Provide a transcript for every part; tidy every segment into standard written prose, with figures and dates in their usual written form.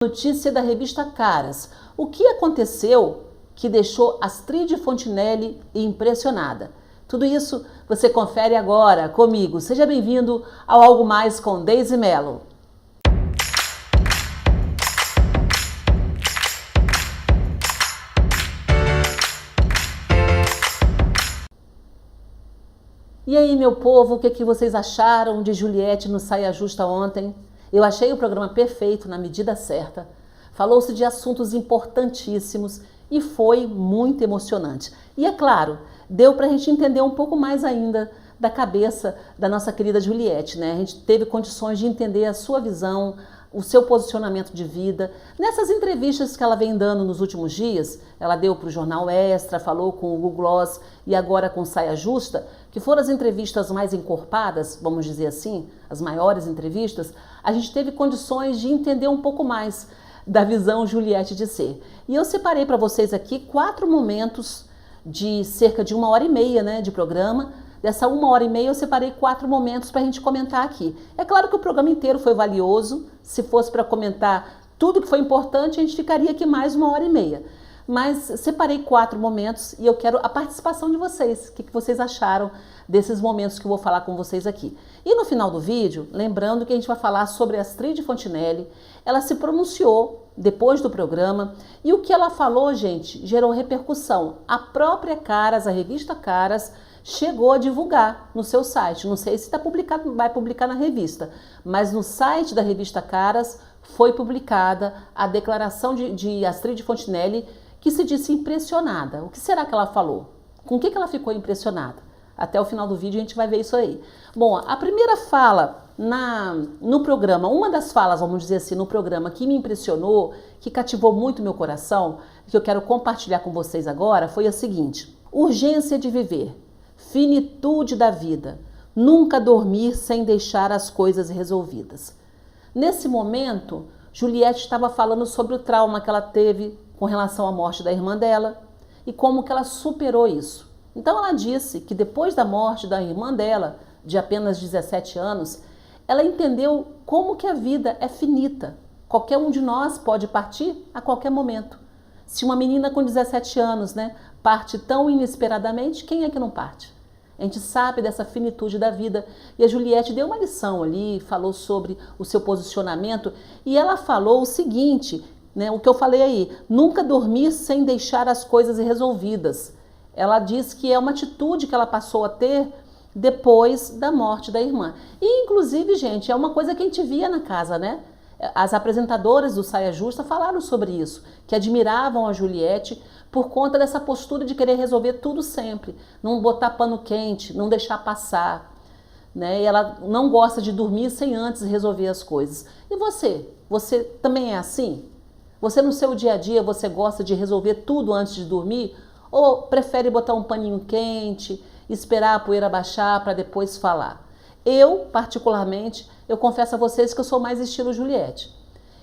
Notícia da revista Caras. O que aconteceu que deixou Astrid Fontinelli impressionada? Tudo isso você confere agora comigo. Seja bem-vindo ao Algo Mais com Deise Mello. E aí, meu povo, o que vocês acharam de Juliette no Saia Justa ontem? Eu achei o programa perfeito, na medida certa. Falou-se de assuntos importantíssimos e foi muito emocionante. E é claro, deu para a gente entender um pouco mais ainda da cabeça da nossa querida Juliette, né? A gente teve condições de entender a sua visão, o seu posicionamento de vida. Nessas entrevistas que ela vem dando nos últimos dias, ela deu para o Jornal Extra, falou com o Google Gloss e agora com Saia Justa, que foram as entrevistas mais encorpadas, vamos dizer assim, as maiores entrevistas, a gente teve condições de entender um pouco mais da visão Juliette de ser. E eu separei para vocês aqui 4 momentos de cerca de 1h30, né, de programa. Dessa 1h30 eu separei 4 momentos para a gente comentar aqui. É claro que o programa inteiro foi valioso. Se fosse para comentar tudo que foi importante, a gente ficaria aqui mais 1h30. Mas separei 4 momentos e eu quero a participação de vocês. O que vocês acharam desses momentos que eu vou falar com vocês aqui. E no final do vídeo, lembrando que a gente vai falar sobre a Astrid Fontinelli. Ela se pronunciou depois do programa e o que ela falou, gente, gerou repercussão. A própria Caras, a revista Caras, chegou a divulgar no seu site. Não sei se está publicado, vai publicar na revista, mas no site da revista Caras foi publicada a declaração de Astrid Fontinelli, que se disse impressionada. O que será que ela falou? Com o que ela ficou impressionada? Até o final do vídeo a gente vai ver isso aí. Bom, a primeira fala no programa, uma das falas, vamos dizer assim, no programa que me impressionou, que cativou muito meu coração, que eu quero compartilhar com vocês agora, foi a seguinte: urgência de viver, finitude da vida, nunca dormir sem deixar as coisas resolvidas. Nesse momento, Juliette estava falando sobre o trauma que ela teve com relação à morte da irmã dela e como que ela superou isso. Então ela disse que depois da morte da irmã dela, de apenas 17 anos, ela entendeu como que a vida é finita. Qualquer um de nós pode partir a qualquer momento. Se uma menina com 17 anos, né, parte tão inesperadamente, quem é que não parte? A gente sabe dessa finitude da vida. E a Juliette deu uma lição ali, falou sobre o seu posicionamento e ela falou o seguinte, né, o que eu falei aí: nunca dormir sem deixar as coisas resolvidas. Ela diz que é uma atitude que ela passou a ter depois da morte da irmã. E, inclusive, gente, é uma coisa que a gente via na casa, né? As apresentadoras do Saia Justa falaram sobre isso, que admiravam a Juliette por conta dessa postura de querer resolver tudo sempre, não botar pano quente, não deixar passar, né? E ela não gosta de dormir sem antes resolver as coisas. E você? Você também é assim? Você no seu dia a dia, você gosta de resolver tudo antes de dormir? Ou prefere botar um paninho quente, esperar a poeira baixar para depois falar? Eu, particularmente, eu confesso a vocês que eu sou mais estilo Juliette.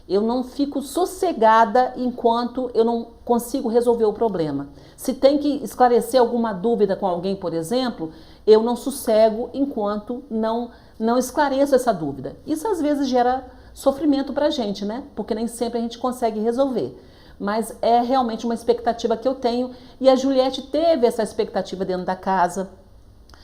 Eu não fico sossegada enquanto eu não consigo resolver o problema. Se tem que esclarecer alguma dúvida com alguém, por exemplo, eu não sossego enquanto não esclareço essa dúvida. Isso às vezes gera sofrimento pra gente, né? Porque nem sempre a gente consegue resolver. Mas é realmente uma expectativa que eu tenho e a Juliette teve essa expectativa dentro da casa.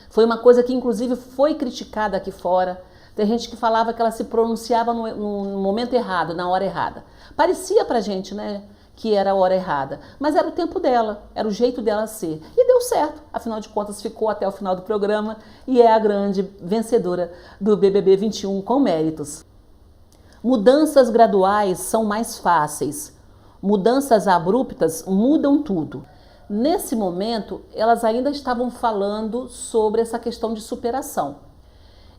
Foi uma coisa que inclusive foi criticada aqui fora. Tem gente que falava que ela se pronunciava no momento errado, na hora errada. Parecia pra gente, né, que era a hora errada, mas era o tempo dela, era o jeito dela ser. E deu certo, afinal de contas ficou até o final do programa e é a grande vencedora do BBB 21 com méritos. Mudanças graduais são mais fáceis. Mudanças abruptas mudam tudo. Nesse momento, elas ainda estavam falando sobre essa questão de superação.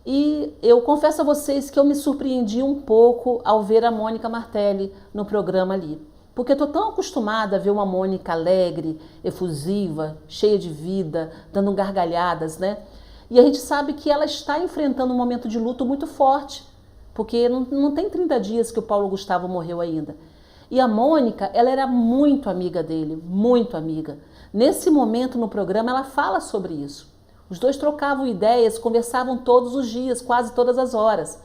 E eu confesso a vocês que eu me surpreendi um pouco ao ver a Mônica Martelli no programa ali. Porque eu estou tão acostumada a ver uma Mônica alegre, efusiva, cheia de vida, dando gargalhadas, né? E a gente sabe que ela está enfrentando um momento de luto muito forte. Porque não tem 30 dias que o Paulo Gustavo morreu ainda. E a Mônica, ela era muito amiga dele, muito amiga. Nesse momento no programa ela fala sobre isso. Os dois trocavam ideias, conversavam todos os dias, quase todas as horas.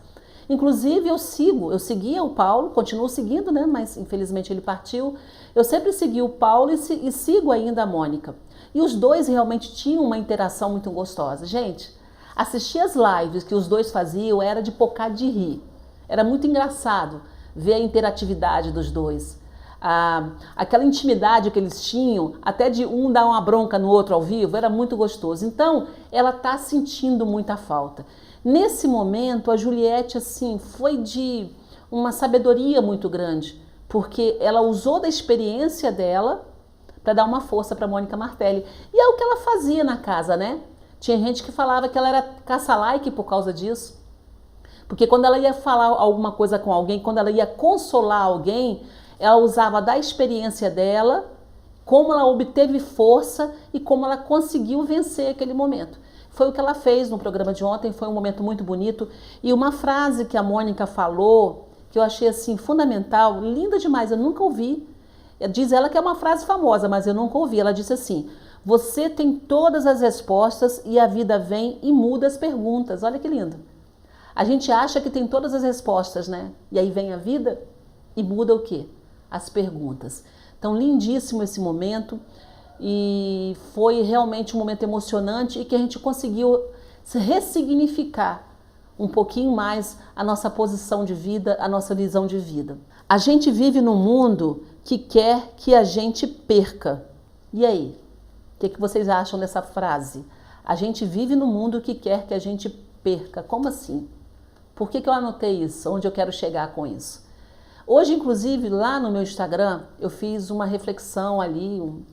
Inclusive eu seguia o Paulo, continuo seguindo, né? Mas infelizmente ele partiu. Eu sempre segui o Paulo e sigo ainda a Mônica. E os dois realmente tinham uma interação muito gostosa. Gente, assistir as lives que os dois faziam era de pocar de rir. Era muito engraçado ver a interatividade dos dois. Aquela intimidade que eles tinham, até de um dar uma bronca no outro ao vivo, era muito gostoso. Então, ela está sentindo muita falta. Nesse momento, a Juliette, assim, foi de uma sabedoria muito grande, porque ela usou da experiência dela para dar uma força para Mônica Martelli. E é o que ela fazia na casa, né? Tinha gente que falava que ela era caça-like por causa disso. Porque quando ela ia falar alguma coisa com alguém, quando ela ia consolar alguém, ela usava da experiência dela, como ela obteve força e como ela conseguiu vencer aquele momento. Foi o que ela fez no programa de ontem, foi um momento muito bonito. E uma frase que a Mônica falou, que eu achei assim fundamental, linda demais, eu nunca ouvi. Diz ela que é uma frase famosa, mas eu nunca ouvi. Ela disse assim: você tem todas as respostas e a vida vem e muda as perguntas. Olha que lindo. A gente acha que tem todas as respostas, né? E aí vem a vida e muda o quê? As perguntas. Então, lindíssimo esse momento e foi realmente um momento emocionante e que a gente conseguiu ressignificar um pouquinho mais a nossa posição de vida, a nossa visão de vida. A gente vive num mundo que quer que a gente perca. E aí? O que vocês acham dessa frase? A gente vive num mundo que quer que a gente perca. Como assim? Por que eu anotei isso? Onde eu quero chegar com isso? Hoje, inclusive, lá no meu Instagram, eu fiz uma reflexão ali.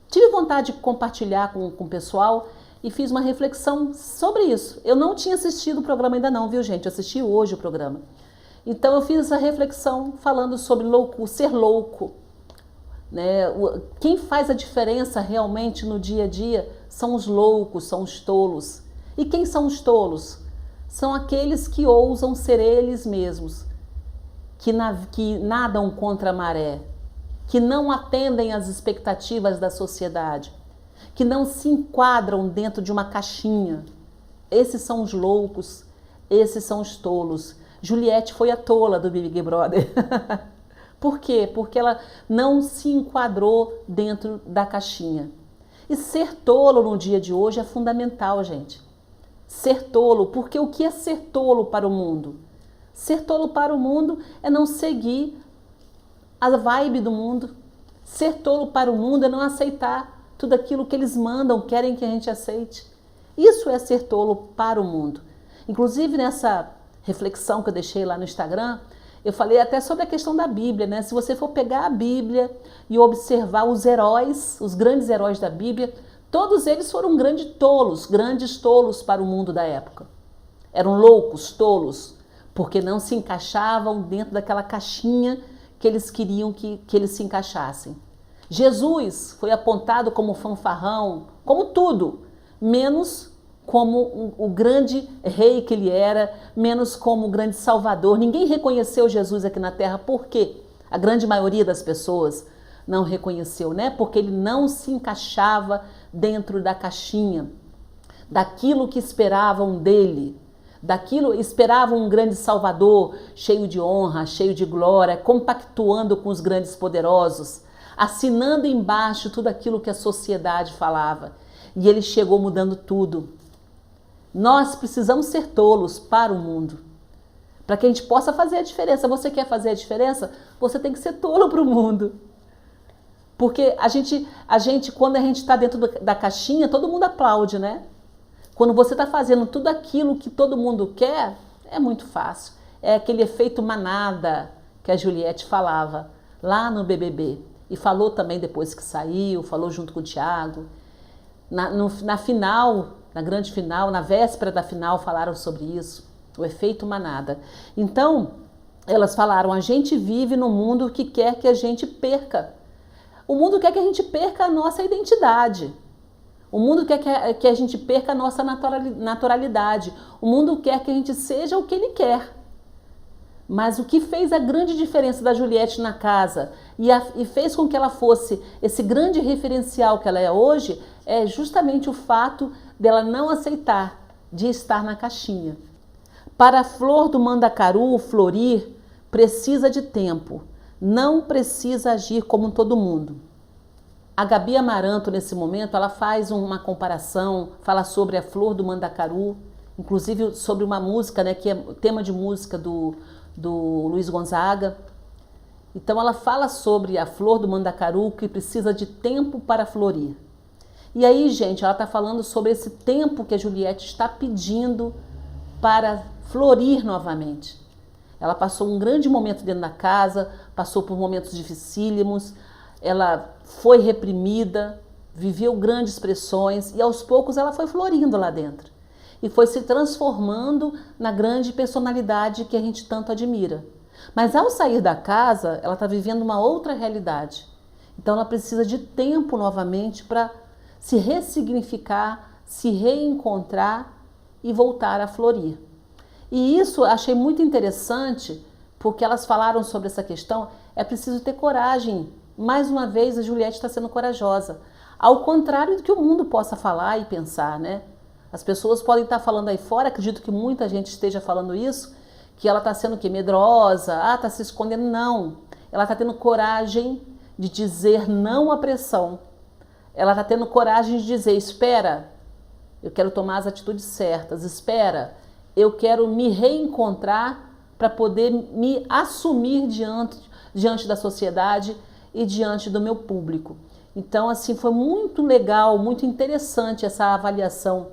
Tive vontade de compartilhar com o pessoal e fiz uma reflexão sobre isso. Eu não tinha assistido o programa ainda não, viu, gente? Eu assisti hoje o programa. Então, eu fiz essa reflexão falando sobre ser louco. Né? Quem faz a diferença realmente no dia a dia são os loucos, são os tolos. E quem são os tolos? São aqueles que ousam ser eles mesmos, que nadam contra a maré, que não atendem às expectativas da sociedade, que não se enquadram dentro de uma caixinha. Esses são os loucos, esses são os tolos. Juliette foi a tola do Big Brother. Por quê? Porque ela não se enquadrou dentro da caixinha. E ser tolo no dia de hoje é fundamental, gente. Ser tolo, porque o que é ser tolo para o mundo? Ser tolo para o mundo é não seguir a vibe do mundo. Ser tolo para o mundo é não aceitar tudo aquilo que eles mandam, querem que a gente aceite. Isso é ser tolo para o mundo. Inclusive nessa reflexão que eu deixei lá no Instagram, eu falei até sobre a questão da Bíblia, né? Se você for pegar a Bíblia e observar os heróis, os grandes heróis da Bíblia, todos eles foram grandes tolos para o mundo da época. Eram loucos, tolos, porque não se encaixavam dentro daquela caixinha que eles queriam que eles se encaixassem. Jesus foi apontado como fanfarrão, como tudo, menos como o grande rei que ele era, menos como o grande salvador. Ninguém reconheceu Jesus aqui na Terra, por quê? A grande maioria das pessoas não reconheceu, né? Porque ele não se encaixava dentro da caixinha, daquilo que esperavam dele, esperavam um grande salvador, cheio de honra, cheio de glória, compactuando com os grandes poderosos, assinando embaixo tudo aquilo que a sociedade falava. E ele chegou mudando tudo. Nós precisamos ser tolos para o mundo, para que a gente possa fazer a diferença. Você quer fazer a diferença? Você tem que ser tolo para o mundo. Porque a gente, quando a gente está dentro da caixinha, todo mundo aplaude, né? Quando você está fazendo tudo aquilo que todo mundo quer, é muito fácil. É aquele efeito manada que a Juliette falava lá no BBB. E falou também depois que saiu, falou junto com o Thiago. Na final, na grande final, na véspera da final, falaram sobre isso, o efeito manada. Então, elas falaram, a gente vive num mundo que quer que a gente perca. O mundo quer que a gente perca a nossa identidade. O mundo quer que a gente perca a nossa naturalidade. O mundo quer que a gente seja o que ele quer. Mas o que fez a grande diferença da Juliette na casa e fez com que ela fosse esse grande referencial que ela é hoje, é justamente o fato dela não aceitar de estar na caixinha. Para a flor do mandacaru florir, precisa de tempo, não precisa agir como todo mundo. A Gabi Amaranto, nesse momento, ela faz uma comparação, fala sobre a flor do mandacaru, inclusive sobre uma música, né, que é tema de música do Luiz Gonzaga. Então ela fala sobre a flor do mandacaru que precisa de tempo para florir. E aí, gente, ela está falando sobre esse tempo que a Juliette está pedindo para florir novamente. Ela passou um grande momento dentro da casa, passou por momentos dificílimos, ela foi reprimida, viveu grandes pressões e aos poucos ela foi florindo lá dentro. E foi se transformando na grande personalidade que a gente tanto admira. Mas ao sair da casa, ela está vivendo uma outra realidade. Então ela precisa de tempo novamente para se ressignificar, se reencontrar e voltar a florir. E isso eu achei muito interessante, porque elas falaram sobre essa questão, é preciso ter coragem. Mais uma vez a Juliette está sendo corajosa. Ao contrário do que o mundo possa falar e pensar, né? As pessoas podem estar falando aí fora, acredito que muita gente esteja falando isso, que ela está sendo que medrosa, está se escondendo. Não, ela está tendo coragem de dizer não à pressão. Ela está tendo coragem de dizer, espera, eu quero tomar as atitudes certas, espera, eu quero me reencontrar para poder me assumir diante da sociedade e diante do meu público. Então, assim, foi muito legal, muito interessante essa avaliação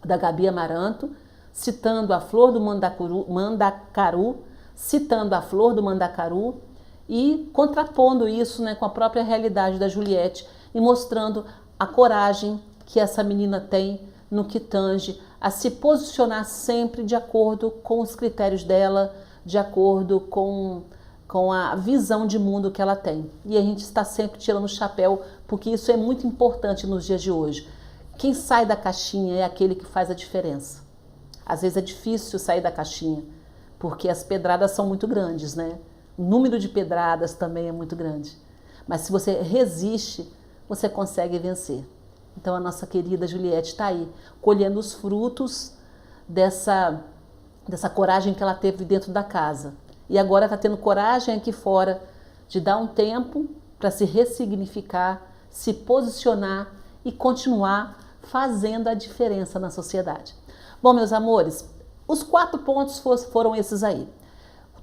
da Gabi Amaranto, citando a flor do mandacaru, citando a flor do mandacaru e contrapondo isso, né, com a própria realidade da Juliette e mostrando a coragem que essa menina tem no que tange a se posicionar sempre de acordo com os critérios dela, de acordo com a visão de mundo que ela tem. E a gente está sempre tirando o chapéu, porque isso é muito importante nos dias de hoje. Quem sai da caixinha é aquele que faz a diferença. Às vezes é difícil sair da caixinha, porque as pedradas são muito grandes, né? O número de pedradas também é muito grande. Mas se você resiste, você consegue vencer. Então a nossa querida Juliette está aí, colhendo os frutos dessa coragem que ela teve dentro da casa. E agora está tendo coragem aqui fora de dar um tempo para se ressignificar, se posicionar e continuar fazendo a diferença na sociedade. Bom, meus amores, os 4 pontos foram esses aí.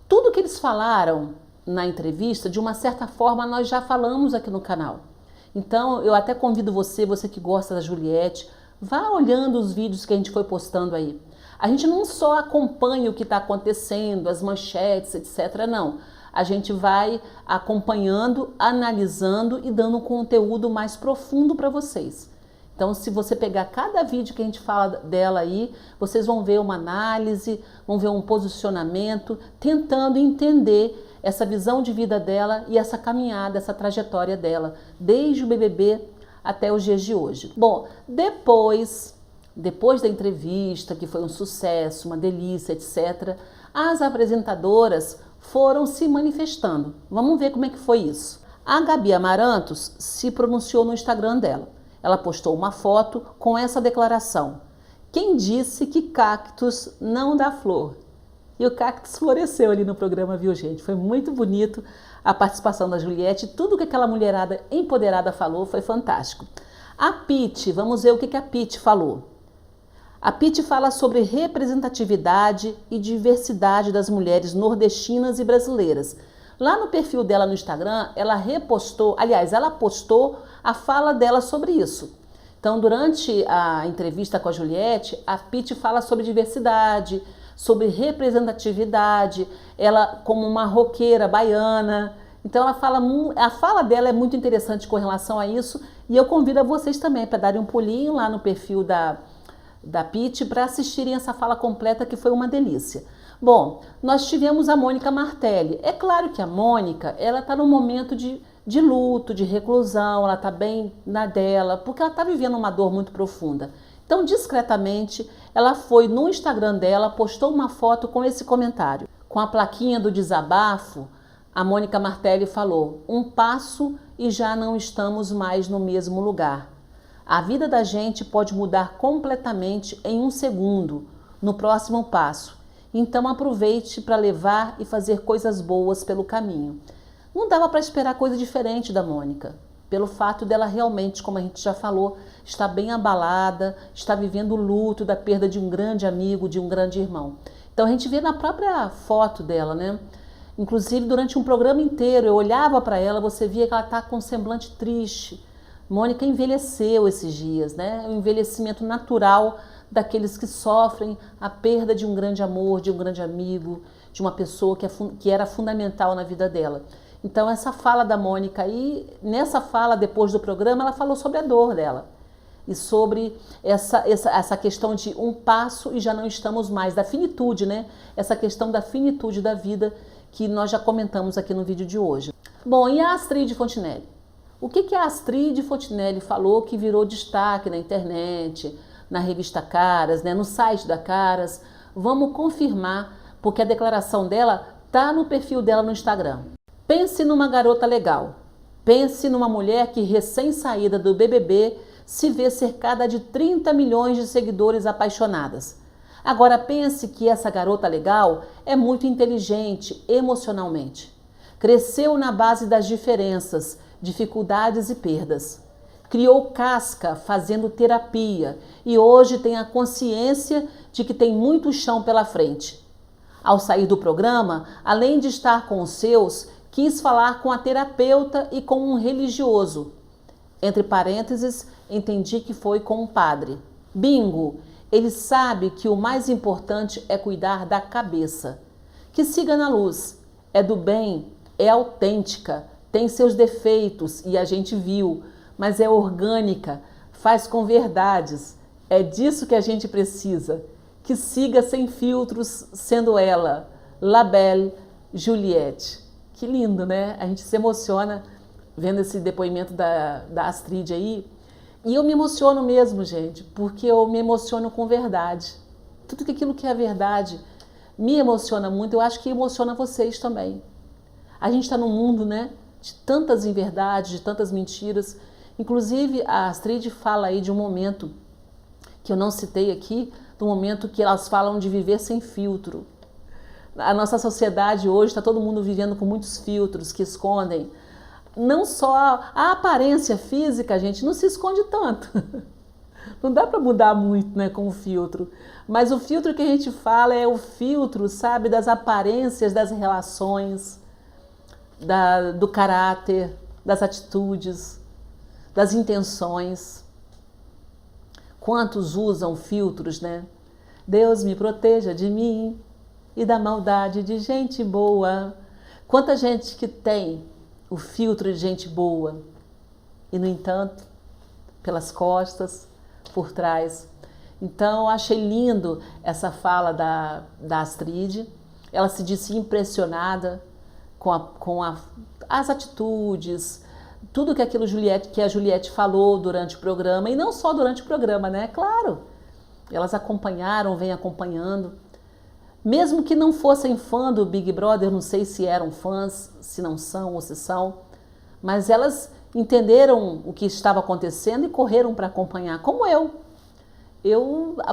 Tudo que eles falaram na entrevista, de uma certa forma, nós já falamos aqui no canal. Então, eu até convido você que gosta da Juliette, vá olhando os vídeos que a gente foi postando aí. A gente não só acompanha o que está acontecendo, as manchetes, etc. Não. A gente vai acompanhando, analisando e dando um conteúdo mais profundo para vocês. Então, se você pegar cada vídeo que a gente fala dela aí, vocês vão ver uma análise, vão ver um posicionamento, tentando entender essa visão de vida dela e essa caminhada, essa trajetória dela, desde o BBB até os dias de hoje. Bom, depois da entrevista, que foi um sucesso, uma delícia, etc., as apresentadoras foram se manifestando. Vamos ver como é que foi isso. A Gabi Amarantos se pronunciou no Instagram dela. Ela postou uma foto com essa declaração: quem disse que cactus não dá flor? E o cactus floresceu ali no programa, viu, gente? Foi muito bonito a participação da Juliette. Tudo que aquela mulherada empoderada falou foi fantástico. A Pitty, vamos ver o que a Pitty falou. A Pitty fala sobre representatividade e diversidade das mulheres nordestinas e brasileiras. Lá no perfil dela no Instagram, ela postou a fala dela sobre isso. Então, durante a entrevista com a Juliette, a Pitty fala sobre diversidade, sobre representatividade, ela como uma roqueira baiana. Então, a fala dela é muito interessante com relação a isso, e eu convido a vocês também para darem um pulinho lá no perfil da Pitty para assistirem essa fala completa, que foi uma delícia. Bom, nós tivemos a Mônica Martelli. É claro que a Mônica, ela está num momento de luto, de reclusão, ela está bem na dela, porque ela está vivendo uma dor muito profunda. Então, discretamente, ela foi no Instagram dela, postou uma foto com esse comentário. Com a plaquinha do desabafo, a Mônica Martelli falou: um passo e já não estamos mais no mesmo lugar. A vida da gente pode mudar completamente em um segundo, no próximo passo. Então aproveite para levar e fazer coisas boas pelo caminho. Não dava para esperar coisa diferente da Mônica, pelo fato dela realmente, como a gente já falou, estar bem abalada, está vivendo o luto da perda de um grande amigo, de um grande irmão. Então a gente vê na própria foto dela, né? Inclusive durante um programa inteiro, eu olhava para ela, você via que ela está com um semblante triste. Mônica envelheceu esses dias, né? O envelhecimento natural daqueles que sofrem a perda de um grande amor, de um grande amigo, de uma pessoa que era fundamental na vida dela. Então essa fala da Mônica aí, nessa fala depois do programa, ela falou sobre a dor dela e sobre essa questão de um passo e já não estamos mais, da finitude, né? Essa questão da finitude da vida que nós já comentamos aqui no vídeo de hoje. Bom, e a Astrid Fontinelli? O que a Astrid Fontinelli falou que virou destaque na internet, na revista Caras, né, no site da Caras? Vamos confirmar, porque a declaração dela tá no perfil dela no Instagram. Pense numa garota legal. Pense numa mulher que, recém-saída do BBB, se vê cercada de 30 milhões de seguidores apaixonadas. Agora pense que essa garota legal é muito inteligente emocionalmente. Cresceu na base das diferenças, dificuldades e perdas. Criou casca fazendo terapia e hoje tem a consciência de que tem muito chão pela frente. Ao sair do programa, além de estar com os seus, quis falar com a terapeuta e com um religioso. Entre parênteses, entendi que foi com um padre. Bingo! Ele sabe que o mais importante é cuidar da cabeça. Que siga na luz. É do bem, é autêntica, tem seus defeitos e a gente viu, mas é orgânica, faz com verdades. É disso que a gente precisa. Que siga sem filtros, sendo ela, La Belle Juliette. Que lindo, né? A gente se emociona vendo esse depoimento da Astrid aí. E eu me emociono mesmo, gente, porque eu me emociono com verdade. Tudo aquilo que é verdade me emociona muito, eu acho que emociona vocês também. A gente está num mundo, né, de tantas inverdades, de tantas mentiras. Inclusive, a Astrid fala aí de um momento que eu não citei aqui, do momento que elas falam de viver sem filtro. A nossa sociedade hoje está todo mundo vivendo com muitos filtros que escondem. Não só a aparência física, gente, não se esconde tanto. Não dá para mudar muito, né, com o filtro. Mas o filtro que a gente fala é o filtro, sabe, das aparências, das relações, do caráter, das atitudes, das intenções. Quantos usam filtros, né? Deus me proteja de mim e da maldade de gente boa. Quanta gente que tem o filtro de gente boa e, no entanto, pelas costas, por trás. Então, eu achei lindo essa fala da Astrid. Ela se disse impressionada com as atitudes, tudo que a Juliette falou durante o programa, e não só durante o programa, né? Claro, elas acompanharam, vêm acompanhando. Mesmo que não fossem fã do Big Brother, não sei se eram fãs, se não são ou se são, mas elas entenderam o que estava acontecendo e correram para acompanhar, como eu.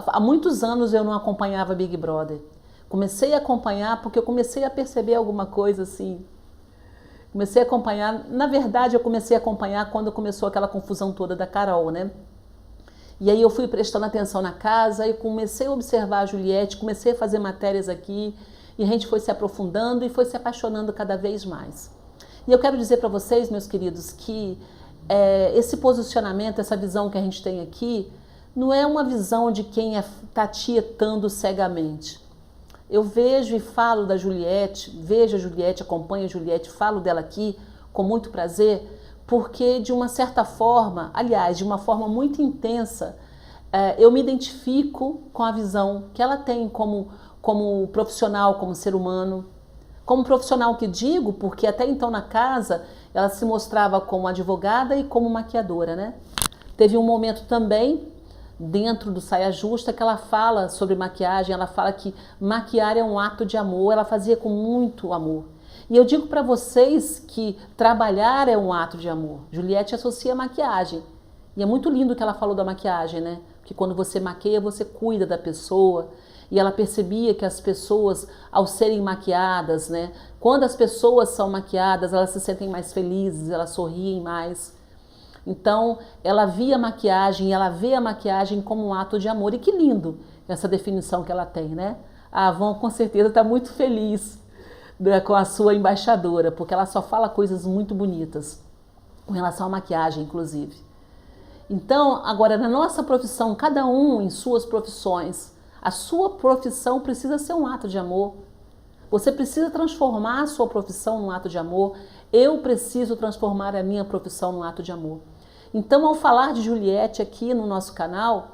Há muitos anos eu não acompanhava Big Brother. Comecei a acompanhar porque eu comecei a perceber alguma coisa assim. Comecei a acompanhar, na verdade eu comecei a acompanhar quando começou aquela confusão toda da Carol, né? E aí eu fui prestando atenção na casa e comecei a observar a Juliette, comecei a fazer matérias aqui e a gente foi se aprofundando e foi se apaixonando cada vez mais. E eu quero dizer para vocês, meus queridos, que esse posicionamento, essa visão que a gente tem aqui, não é uma visão de quem está tietando cegamente. Eu vejo e falo da Juliette, vejo a Juliette, acompanho a Juliette, falo dela aqui com muito prazer, porque de uma certa forma, aliás, de uma forma muito intensa, eu me identifico com a visão que ela tem como profissional, como ser humano. Como profissional que digo, porque até então na casa ela se mostrava como advogada e como maquiadora, né? Teve um momento também, dentro do Saia Justa, que ela fala sobre maquiagem, ela fala que maquiar é um ato de amor, ela fazia com muito amor. E eu digo para vocês que trabalhar é um ato de amor. Juliette associa a maquiagem. E é muito lindo o que ela falou da maquiagem, né? Que quando você maqueia, você cuida da pessoa. e ela percebia que as pessoas, ao serem maquiadas, né, quando as pessoas são maquiadas, elas se sentem mais felizes, elas sorriem mais. Então, ela via a maquiagem, ela vê a maquiagem como um ato de amor. E que lindo essa definição que ela tem, né? A Avon com certeza está muito feliz, né, com a sua embaixadora, porque ela só fala coisas muito bonitas, com relação à maquiagem, inclusive. Então, agora, na nossa profissão, cada um em suas profissões, a sua profissão precisa ser um ato de amor. Você precisa transformar a sua profissão num ato de amor. Eu preciso transformar a minha profissão num ato de amor. Então, ao falar de Juliette aqui no nosso canal,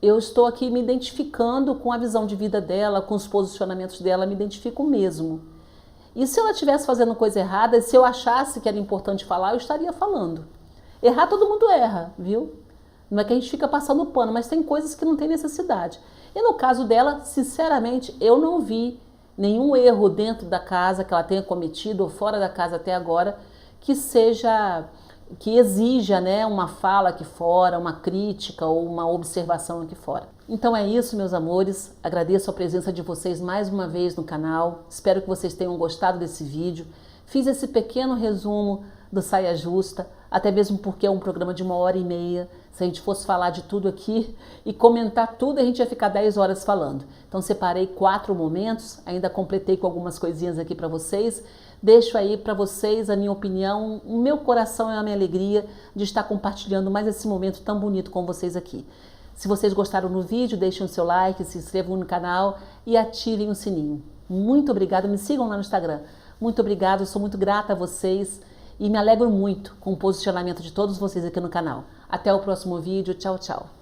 eu estou aqui me identificando com a visão de vida dela, com os posicionamentos dela, me identifico mesmo. E se ela estivesse fazendo coisa errada, se eu achasse que era importante falar, eu estaria falando. Errar todo mundo erra, viu? Não é que a gente fica passando pano, mas tem coisas que não tem necessidade. E no caso dela, sinceramente, eu não vi nenhum erro dentro da casa que ela tenha cometido ou fora da casa até agora que exija, né, uma fala aqui fora, uma crítica ou uma observação aqui fora. Então é isso, meus amores. Agradeço a presença de vocês mais uma vez no canal. Espero que vocês tenham gostado desse vídeo. Fiz esse pequeno resumo do Saia Justa, até mesmo porque é um programa de 1h30. Se a gente fosse falar de tudo aqui e comentar tudo, a gente ia ficar 10 horas falando. Então separei 4 momentos, ainda completei com algumas coisinhas aqui para vocês. Deixo aí para vocês a minha opinião, o meu coração e a minha alegria de estar compartilhando mais esse momento tão bonito com vocês aqui. Se vocês gostaram do vídeo, deixem o seu like, se inscrevam no canal e ativem o sininho. Muito obrigada, me sigam lá no Instagram. Muito obrigada, eu sou muito grata a vocês e me alegro muito com o posicionamento de todos vocês aqui no canal. Até o próximo vídeo, tchau, tchau.